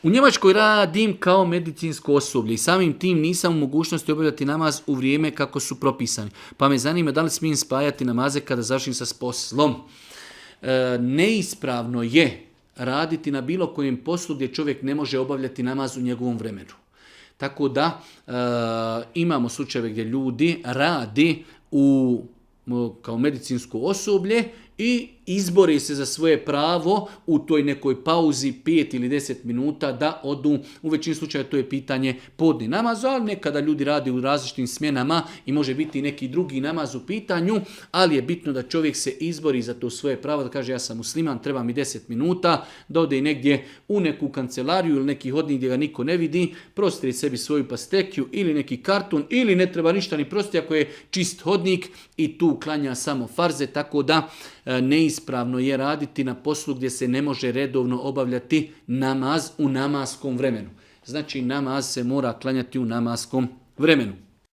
U Njemačkoj radim kao medicinsko osoblje i samim tim nisam u mogućnosti obavljati namaz u vrijeme kako su propisani. Pa me zanima da li smijem spajati namaze kada završim sa poslom. Neispravno je raditi na bilo kojem poslu gdje čovjek ne može obavljati namaz u njegovom vremenu. Tako da imamo slučajeve gdje ljudi radi kao medicinsko osoblje i izbori se za svoje pravo u toj nekoj pauzi 5 ili 10 minuta da odu, u većini slučajeva to je pitanje podni namaz, ali nekada ljudi radi u različitim smjenama i može biti i neki drugi namaz u pitanju, ali je bitno da čovjek se izbori za to svoje pravo, da kaže ja sam musliman, treba mi 10 minuta, da ode negdje u neku kancelariju ili neki hodnik gdje ga niko ne vidi, prostri sebi svoju pastekiju ili neki karton ili ne treba ništa ni prosti ako je čist hodnik i tu klanja samo farze, tako da neispravno je raditi na poslu gdje se ne može redovno obavljati namaz u namaskom vremenu. Znači namaz se mora klanjati u namaskom vremenu.